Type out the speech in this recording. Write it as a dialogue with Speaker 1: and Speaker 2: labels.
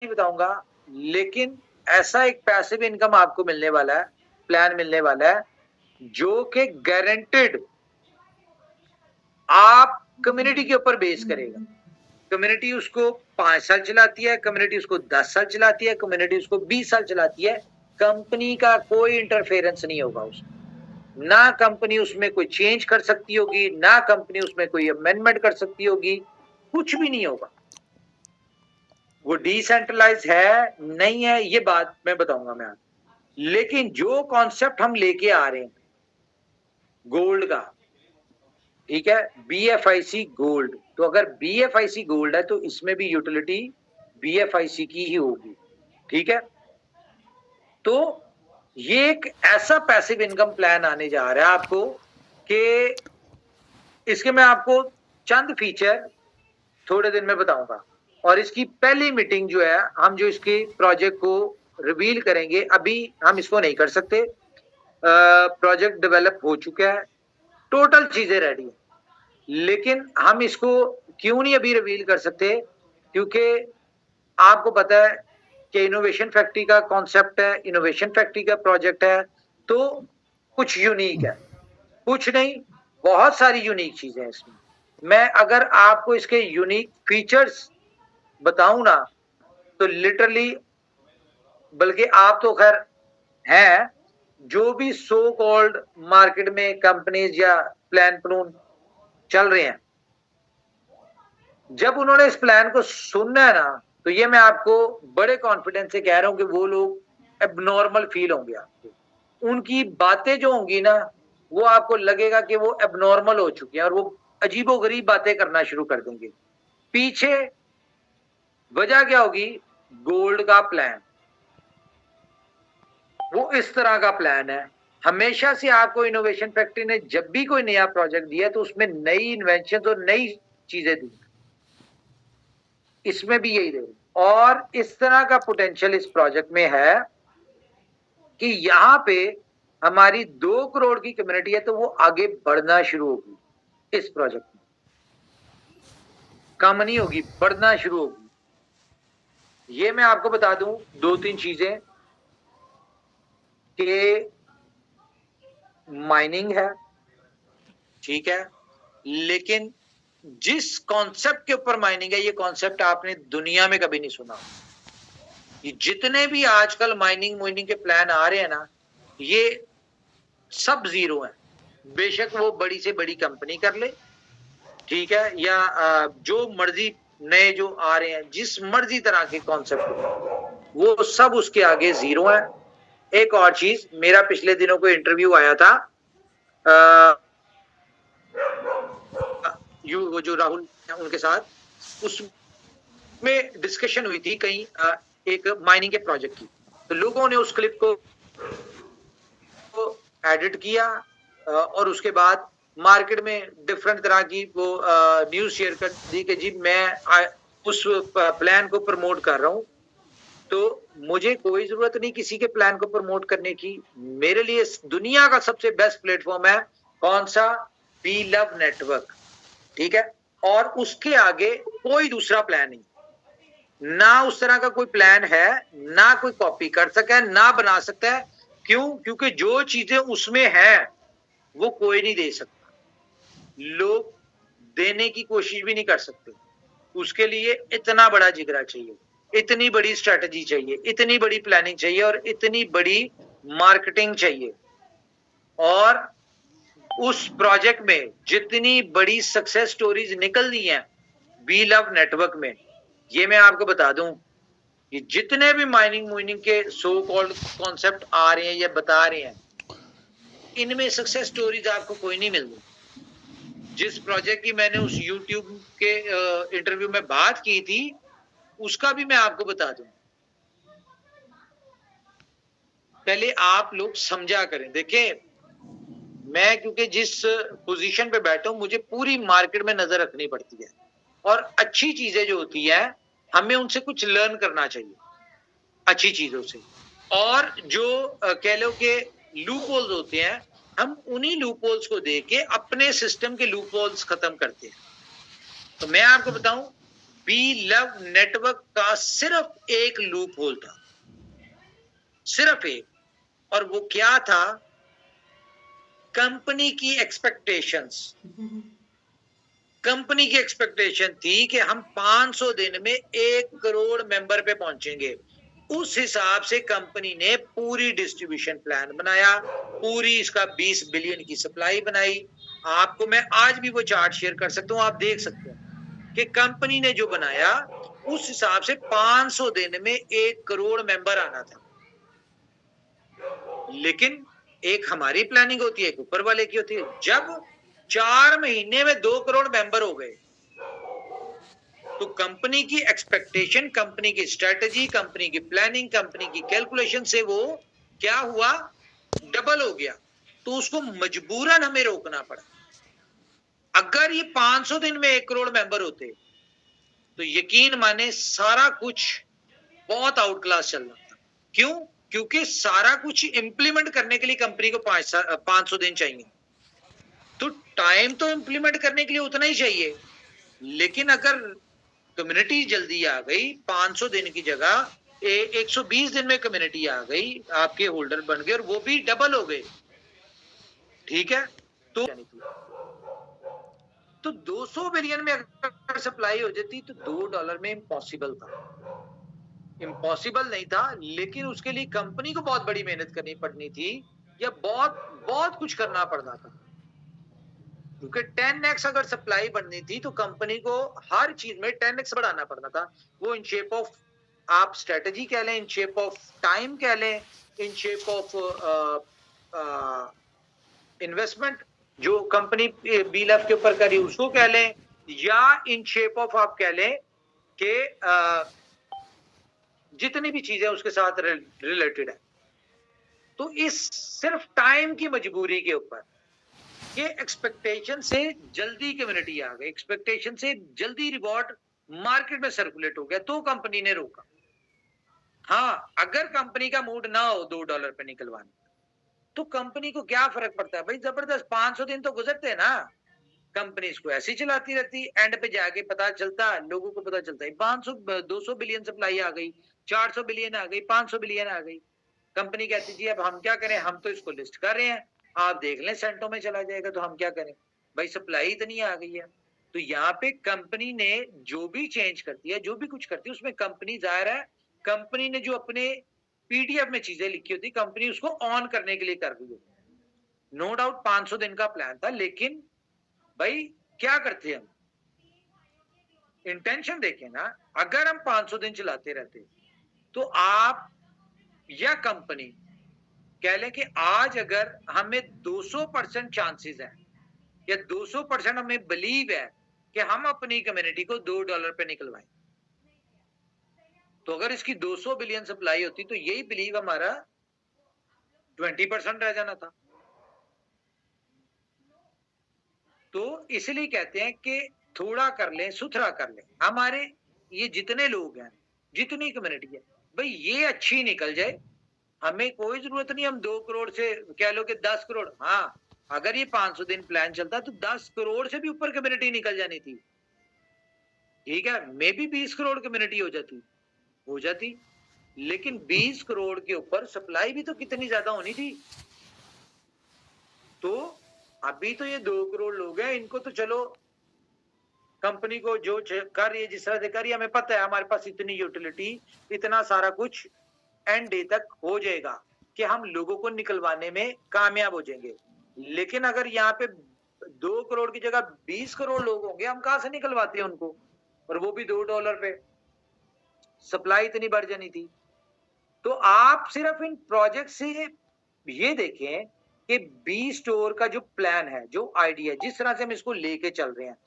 Speaker 1: नहीं बताऊंगा, लेकिन ऐसा एक पैसिव इनकम आपको मिलने वाला है, प्लान मिलने वाला है, जो कि गारंटेड आप कम्युनिटी के ऊपर बेस करेगा। कम्युनिटी उसको 5 साल चलाती है, कम्युनिटी उसको 10 साल चलाती है, कम्युनिटी उसको 20 साल चलाती है। कंपनी का कोई इंटरफेरेंस नहीं होगा उसमें, ना कंपनी उसमें कोई चेंज कर सकती होगी, ना कंपनी उसमें कोई अमेंडमेंट कर सकती होगी, कुछ भी नहीं होगा। वो डिसेंट्रलाइज है नहीं है, ये बात मैं बताऊंगा मैं आपको। लेकिन जो कॉन्सेप्ट हम लेके आ रहे हैं गोल्ड का, ठीक है, BFIC गोल्ड, तो अगर BFIC गोल्ड है तो इसमें भी यूटिलिटी BFIC की ही होगी, ठीक है। तो ये एक ऐसा पैसिव इनकम प्लान आने जा रहा है आपको कि इसके मैं आपको चंद फीचर थोड़े दिन में बताऊंगा। और इसकी पहली मीटिंग जो है, हम जो इसकी प्रोजेक्ट को रिवील करेंगे, अभी हम इसको नहीं कर सकते। प्रोजेक्ट डेवलप हो चुका है, टोटल चीजें रेडी है, लेकिन हम इसको क्यों नहीं अभी रिवील कर सकते, क्योंकि आपको पता है कि इनोवेशन फैक्ट्री का कॉन्सेप्ट है, इनोवेशन फैक्ट्री का प्रोजेक्ट है, तो कुछ यूनिक है, कुछ नहीं, बहुत सारी यूनिक चीजें हैं इसमें। मैं अगर आपको इसके यूनिक फीचर्स बताऊं ना, तो लिटरली, बल्कि आप तो खैर हैं, जो भी सो कॉल्ड मार्केट में कंपनीज या प्लान प्लून चल रहे हैं, जब उन्होंने इस प्लान को सुनना है ना, तो ये मैं आपको बड़े कॉन्फिडेंस से कह रहा हूं कि वो लोग एबनॉर्मल फील होंगे आपको। उनकी बातें जो होंगी ना, वो आपको लगेगा कि वो एबनॉर्मल हो चुके हैं और वो अजीबोगरीब बातें करना शुरू कर देंगे। पीछे वजह क्या होगी? गोल्ड का प्लान, वो इस तरह का प्लान है। हमेशा से आपको इनोवेशन फैक्ट्री ने जब भी कोई नया प्रोजेक्ट दिया तो उसमें नई इन्वेंशन और नई चीजें दी, इसमें भी यही दे। और इस तरह का पोटेंशियल इस प्रोजेक्ट में है कि यहां पे हमारी 2 करोड़ की कम्युनिटी है, तो वो आगे बढ़ना शुरू होगी इस प्रोजेक्ट में, कम नहीं होगी, बढ़ना शुरू होगी। ये मैं आपको बता दूं 2-3 चीजें कि माइनिंग है, ठीक है, लेकिन जिस कॉन्सेप्ट के ऊपर माइनिंग है, ये कॉन्सेप्ट आपने दुनिया में कभी नहीं सुना। ये जितने भी आजकल माइनिंग के प्लान आ रहे हैं ना, ये सब जीरो है। बेशक वो बड़ी से बड़ी कंपनी कर ले, ठीक है, या जो मर्जी नए जो आ रहे हैं, जिस मर्जी तरह के कॉन्सेप्ट, वो सब उसके आगे जीरो है। एक और चीज, मेरा पिछले दिनों को इंटरव्यू आया था, वो जो राहुल उनके साथ, उसमें डिस्कशन हुई थी कहीं एक माइनिंग के प्रोजेक्ट की, तो लोगों ने उस क्लिप को एडिट किया और उसके बाद मार्केट में डिफरेंट तरह की वो न्यूज शेयर कर दी कि जी मैं उस प्लान को प्रमोट कर रहा हूं। तो मुझे कोई जरूरत नहीं किसी के प्लान को प्रमोट करने की। मेरे लिए दुनिया का सबसे बेस्ट प्लेटफॉर्म है कौन सा? बी लव नेटवर्क, ठीक है। और उसके आगे कोई दूसरा प्लान नहीं, ना उस तरह का कोई प्लान है, ना कोई कॉपी कर सकता है, ना बना सकता है। क्यों? क्योंकि जो चीजें उसमें है वो कोई नहीं दे सकता, लोग देने की कोशिश भी नहीं कर सकते। उसके लिए इतना बड़ा जिगरा चाहिए, इतनी बड़ी स्ट्रेटजी चाहिए, इतनी बड़ी प्लानिंग चाहिए और इतनी बड़ी मार्केटिंग चाहिए। और उस प्रोजेक्ट में जितनी बड़ी सक्सेस स्टोरीज निकलनी है बी लव नेटवर्क में, ये मैं आपको बता दूं, ये जितने भी माइनिंग के सो कॉल्ड कॉन्सेप्ट आ रहे हैं या बता रहे हैं, इनमें सक्सेस स्टोरीज आपको कोई नहीं मिलती। जिस प्रोजेक्ट की मैंने उस YouTube के इंटरव्यू में बात की थी, उसका भी मैं आपको बता दूं। पहले आप लोग समझा करें। देखिए, मैं क्योंकि जिस पोजीशन पे बैठा हूं, मुझे पूरी मार्केट में नजर रखनी पड़ती है और अच्छी चीजें जो होती है हमें उनसे कुछ लर्न करना चाहिए, अच्छी चीजों से। और जो कह लो कि लूप होल्स होते हैं, हम उन्हीं लूप होल्स को देख के अपने सिस्टम के लूप होल्स खत्म करते हैं। तो मैं आपको बताऊं, बी लव नेटवर्क का सिर्फ एक लूप होल था, सिर्फ एक, और वो क्या था? कंपनी की एक्सपेक्टेशंस। कंपनी की एक्सपेक्टेशन थी कि हम 500 दिन में 1 करोड़ मेंबर पे पहुंचेंगे। उस हिसाब से कंपनी ने पूरी डिस्ट्रीब्यूशन प्लान बनाया, पूरी इसका 20 बिलियन की सप्लाई बनाई। आपको मैं आज भी वो चार्ट शेयर कर सकता हूं, आप देख सकते हैं कि कंपनी ने जो बनाया उस हिसाब से 500 दिन में 1 करोड़ मेंबर आना था। लेकिन एक हमारी प्लानिंग होती है, एक ऊपर वाले की होती है। जब 4 महीने में 2 करोड़ मेंबर हो गए तो कंपनी की एक्सपेक्टेशन, कंपनी की स्ट्रेटजी, कंपनी की प्लानिंग, कंपनी की कैलकुलेशन से वो क्या हुआ? डबल हो गया। तो उसको मजबूरन हमें रोकना पड़ा। अगर ये 500 दिन में 1 करोड़ मेंबर होते तो यकीन माने सारा कुछ बहुत आउट क्लास चल रहा था। क्यों? क्योंकि सारा कुछ इंप्लीमेंट करने के लिए कंपनी को 500 दिन चाहिए। तो टाइम तो इंप्लीमेंट करने के लिए उतना ही चाहिए, लेकिन अगर कम्युनिटी जल्दी आ गई, 500 दिन की जगह 120 दिन में कम्युनिटी आ गई, आपके होल्डर बन गए और वो भी डबल हो गए, ठीक है? तो 200 बिलियन में अगर सप्लाई हो जाती तो $2 में इम्पॉसिबल था। इम्पॉसिबल नहीं था, लेकिन उसके लिए कंपनी को बहुत बड़ी मेहनत करनी पड़नी थी, या बहुत बहुत कुछ करना पड़ना था। क्योंकि 10x अगर सप्लाई बढ़नी थी तो कंपनी को हर चीज में 10x बढ़ाना पड़ना था। वो इन शेप ऑफ आप स्ट्रेटजी कह लें, इन शेप ऑफ टाइम कह लें, इन शेप ऑफ इन्वेस्टमेंट जो कंपनी बीएलएफ के ऊपर करी उसको कह लें, या इन शेप ऑफ आप कह लें कि जितनी भी चीजें उसके साथ रिलेटेड है। तो इस सिर्फ टाइम की मजबूरी के ऊपर, ये एक्सपेक्टेशन से जल्दी कम्युनिटी आ गई, एक्सपेक्टेशन से जल्दी रिवॉर्ड मार्केट में सर्कुलेट हो गया, तो कंपनी ने रोका। हाँ, अगर कंपनी का मूड ना हो $2 पे निकलवाने, तो कंपनी को क्या फर्क पड़ता है भाई? जबरदस्त 500 दिन तो गुजरते हैं ना, कंपनी इसको ऐसे ही चलाती रहती, एंड पे जाके पता चलता, लोगों को पता चलता है 500 200 बिलियन सप्लाई आ गई, 400 बिलियन आ गई, 500 बिलियन आ गई। कंपनी कहती जी अब हम क्या करें, हम तो इसको लिस्ट कर रहे हैं, आप देख लें सेंटों में चला जाएगा, तो हम क्या करें भाई, सप्लाई इतनी आ गई है। तो यहाँ पे कंपनी ने जो भी चेंज करती है, जो भी कुछ करती है, उसमें कंपनी जाहिर है, कंपनी ने जो अपने पीडीएफ में चीजें लिखी होती, कंपनी उसको ऑन करने के लिए कर रही है। नो डाउट 500 दिन का प्लान था, लेकिन भाई क्या करते हम, इंटेंशन देखें ना। अगर हम 500 दिन चलाते रहते तो आप या कंपनी कह लें कि आज अगर हमें 200% चांसेस है, या 200% हमें बिलीव है कि हम अपनी कम्युनिटी को $2 पे निकलवाएं, तो अगर इसकी 200 बिलियन सप्लाई होती तो यही बिलीव हमारा 20% रह जाना था। तो इसलिए कहते हैं कि थोड़ा कर लें, सुथरा कर लें। हमारे ये जितने लोग हैं, जितनी कम्युनिटी है, भाई ये अच्छी निकल जाए, हमें कोई जरूरत नहीं हम 2 करोड़ से कह लो कि 10 करोड़। हाँ, अगर ये 500 दिन प्लान चलता तो 10 करोड़ से भी ऊपर कम्युनिटी निकल जानी थी, ठीक है? मे बी 20 करोड़ कम्युनिटी हो जाती, लेकिन 20 करोड़ के ऊपर सप्लाई भी तो कितनी ज्यादा होनी थी। तो अभी तो ये 2 करोड़ लोग हैं, इनको तो चलो कंपनी को जो कर रही है, जिस तरह से कर रही है, हमें पता है हमारे पास इतनी यूटिलिटी, इतना सारा कुछ एंड डे तक हो जाएगा कि हम लोगों को निकलवाने में कामयाब हो जाएंगे। लेकिन अगर यहाँ पे 2 करोड़ की जगह 20 करोड़ लोग होंगे, हम कहां से निकलवाते हैं उनको, और वो भी $2 पे, सप्लाई इतनी बढ़ जानी थी। तो आप सिर्फ इन प्रोजेक्ट से ये देखें कि बी स्टोर का जो प्लान है, जो आइडिया, जिस तरह से हम इसको लेके चल रहे हैं,